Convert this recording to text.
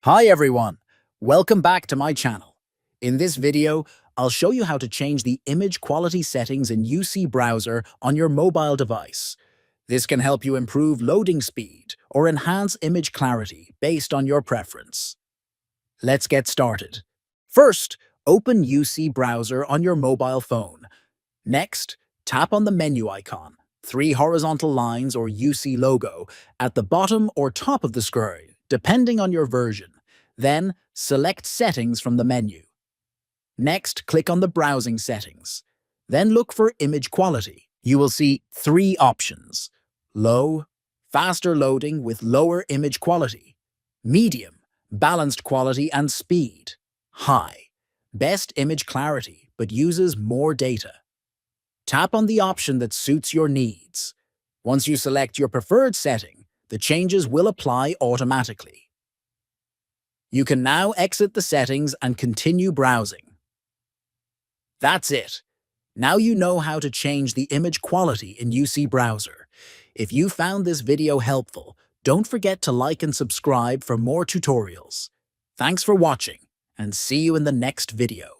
Hi everyone, welcome back to my channel. In this video, I'll show you how to change the image quality settings in UC Browser on your mobile device. This can help you improve loading speed or enhance image clarity based on your preference. Let's get started. First, open UC Browser on your mobile phone. Next, tap on the menu icon, three horizontal lines or UC logo, at the bottom or top of the screen, depending on your version. Then, select Settings from the menu. Next, click on the Browsing settings. Then look for Image Quality. You will see three options: Low, faster loading with lower image quality; Medium, balanced quality and speed; High, best image clarity but uses more data. Tap on the option that suits your needs. Once you select your preferred setting, the changes will apply automatically. You can now exit the settings and continue browsing. That's it. Now you know how to change the image quality in UC Browser. If you found this video helpful, don't forget to like and subscribe for more tutorials. Thanks for watching, and see you in the next video.